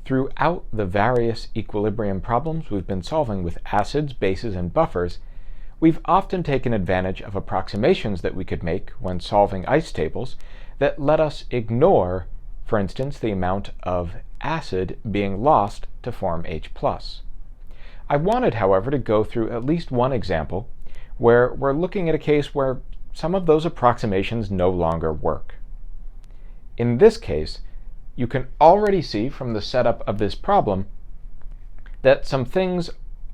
Throughout the various equilibrium problems we've been solving with acids, bases, and buffers, we've often taken advantage of approximations that we could make when solving ice tables that let us ignore, for instance, the amount of acid being lost to form H+. I wanted, however, to go through at least one example where we're looking at a case where some of those approximations no longer work. In this case, you can already see from the setup of this problem that some things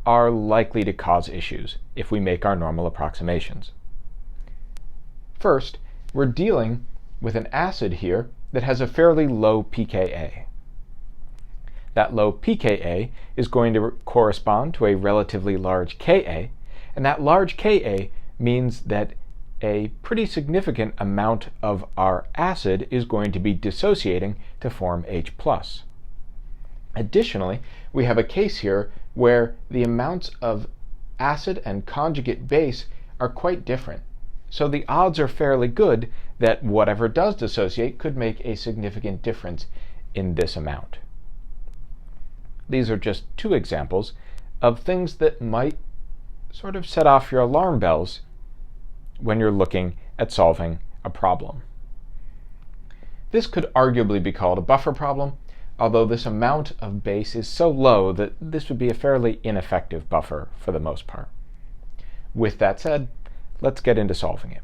are likely to cause issues if we make our normal approximations. First, we're dealing with an acid here that has a fairly low pKa. That low pKa is going to correspond to a relatively large Ka, and that large Ka means that a pretty significant amount of our acid is going to be dissociating to form H+. Additionally, we have a case here where the amounts of acid and conjugate base are quite different. So the odds are fairly good that whatever does dissociate could make a significant difference in this amount. These are just two examples of things that might sort of set off your alarm bells when you're looking at solving a problem. This could arguably be called a buffer problem, although this amount of base is so low that this would be a fairly ineffective buffer for the most part. With that said, let's get into solving it.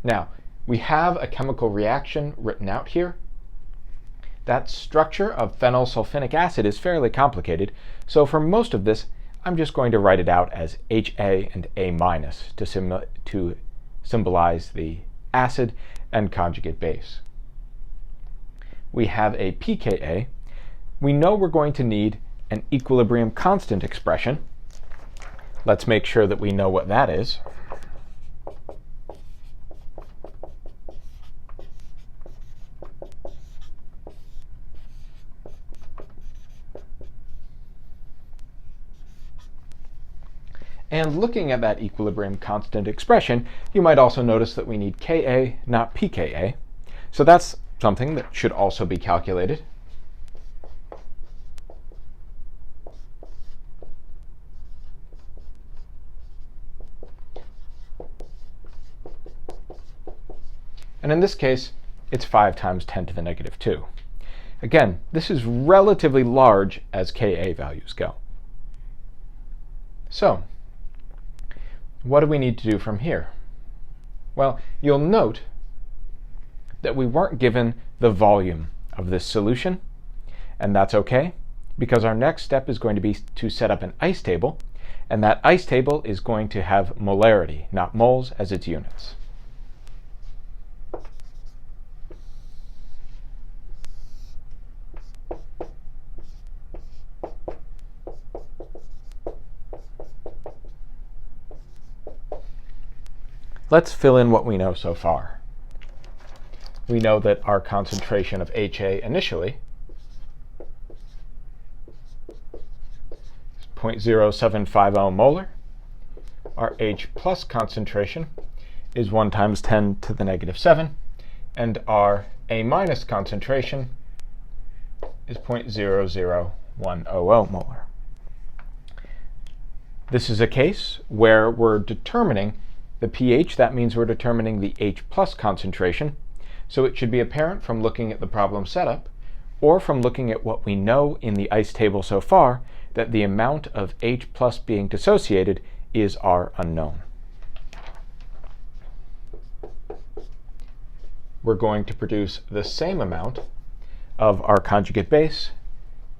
Now, we have a chemical reaction written out here. That structure of phenylsulfonic acid is fairly complicated, so for most of this, I'm just going to write it out as HA and A- to symbolize the acid and conjugate base. We have a pKa. We know we're going to need an equilibrium constant expression. Let's make sure that we know what that is. And looking at that equilibrium constant expression, you might also notice that we need Ka, not pKa. So that's something that should also be calculated. And in this case, it's 5 times 10 to the negative 2. Again, this is relatively large as Ka values go. So, what do we need to do from here? Well, you'll note that we weren't given the volume of this solution, and that's okay, because our next step is going to be to set up an ice table, and that ice table is going to have molarity, not moles, as its units. Let's fill in what we know so far. We know that our concentration of HA initially is 0.0750 molar. Our H plus concentration is 1 times 10 to the negative 7. And our A minus concentration is 0.00100 molar. This is a case where we're determining the pH. That means we're determining the H plus concentration. So it should be apparent from looking at the problem setup, or from looking at what we know in the ice table so far, that the amount of H plus being dissociated is our unknown. We're going to produce the same amount of our conjugate base,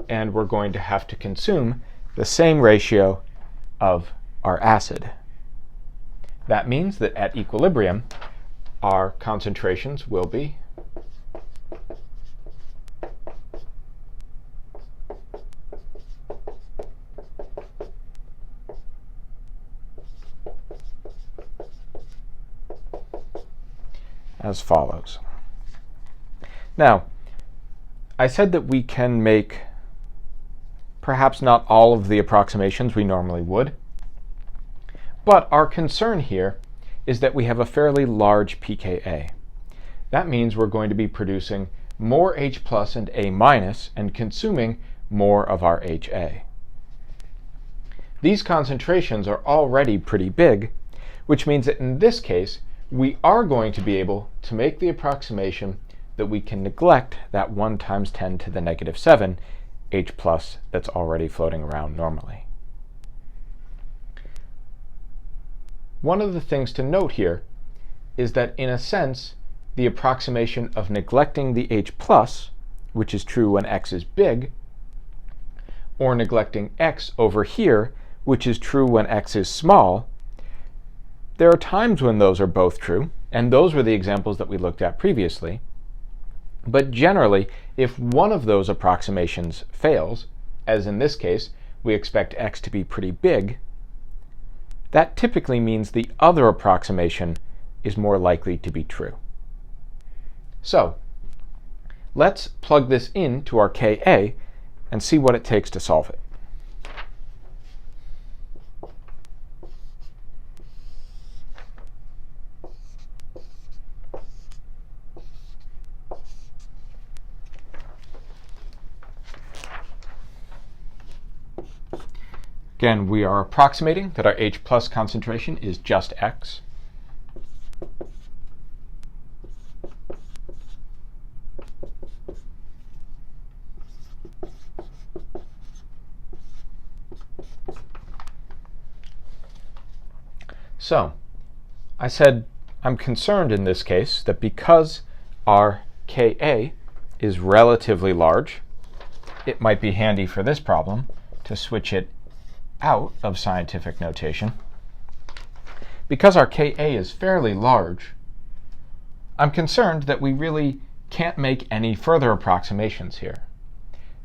and we're going to have to consume the same ratio of our acid. That means that at equilibrium, our concentrations will be as follows. Now, I said that we can make perhaps not all of the approximations we normally would, but our concern here is that we have a fairly large pKa. That means we're going to be producing more H plus and A minus and consuming more of our HA. These concentrations are already pretty big, which means that in this case, we are going to be able to make the approximation that we can neglect that 1 times 10 to the negative 7 H plus that's already floating around normally. One of the things to note here is that in a sense, the approximation of neglecting the H plus, which is true when x is big, or neglecting x over here, which is true when x is small, there are times when those are both true, and those were the examples that we looked at previously. But generally, if one of those approximations fails, as in this case, we expect x to be pretty big, that typically means the other approximation is more likely to be true. So, let's plug this into our Ka and see what it takes to solve it. Again, we are approximating that our H plus concentration is just x. So, I said I'm concerned in this case that because our Ka is relatively large, it might be handy for this problem to switch it out of scientific notation. Because our Ka is fairly large, I'm concerned that we really can't make any further approximations here.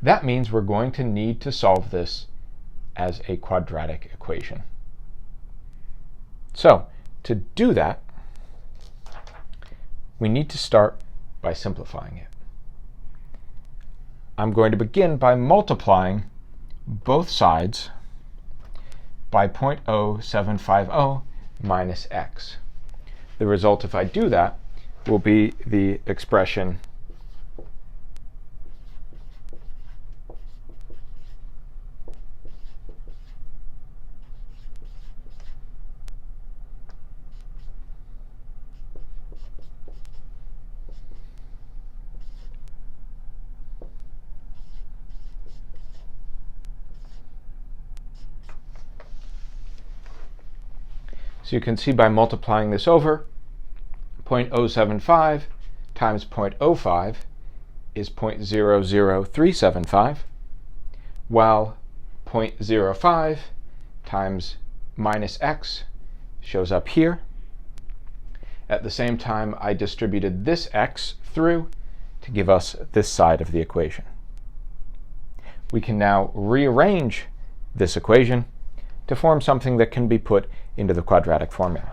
That means we're going to need to solve this as a quadratic equation. So, to do that, we need to start by simplifying it. I'm going to begin by multiplying both sides by 0.0750 minus x. The result, if I do that, will be the expression So you can see by multiplying this over, 0.075 times 0.05 is 0.00375, while 0.05 times minus x shows up here. At the same time, I distributed this x through to give us this side of the equation. We can now rearrange this equation to form something that can be put into the quadratic formula.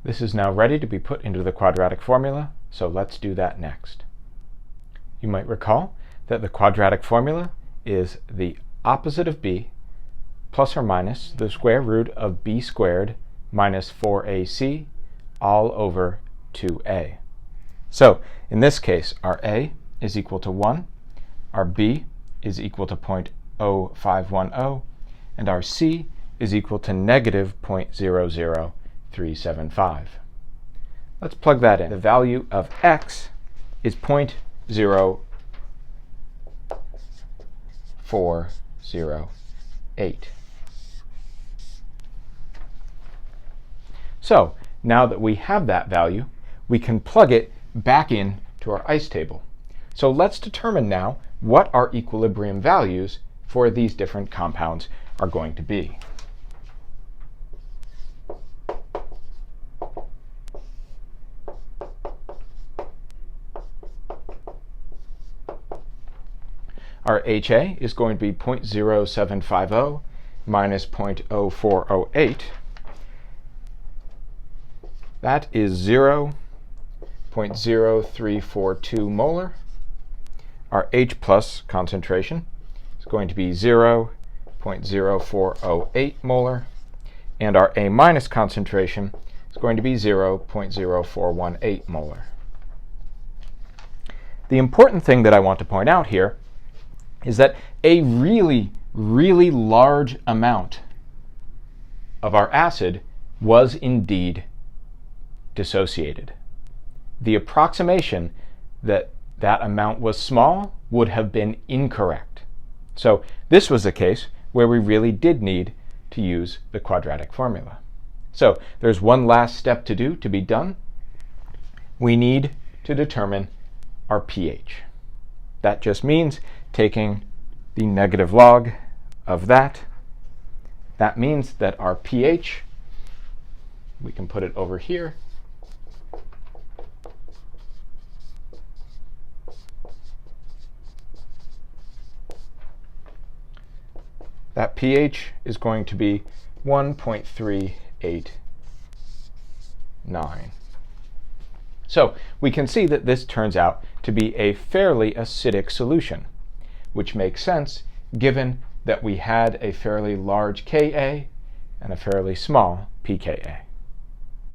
This is now ready to be put into the quadratic formula, so let's do that next. You might recall that the quadratic formula is the opposite of b plus or minus the square root of b squared minus 4ac all over 2a. So in this case, our a is equal to 1, our b is equal to 0.0510, and our c is equal to negative 0.00375. Let's plug that in. The value of x is 0.0408. So now that we have that value, we can plug it back in to our ice table. So let's determine now what our equilibrium values for these different compounds are going to be. Our HA is going to be 0.0750 minus 0.0408. That is 0.0408 0.0342 molar. Our H plus concentration is going to be 0.0408 molar. And our A minus concentration is going to be 0.0418 molar. The important thing that I want to point out here is that a really, really large amount of our acid was indeed dissociated. The approximation that that amount was small would have been incorrect. So this was a case where we really did need to use the quadratic formula. So there's one last step to do to be done. We need to determine our pH. That just means taking the negative log of that. That means that our pH, we can put it over here, that pH is going to be 1.389. So we can see that this turns out to be a fairly acidic solution, which makes sense given that we had a fairly large Ka and a fairly small pKa.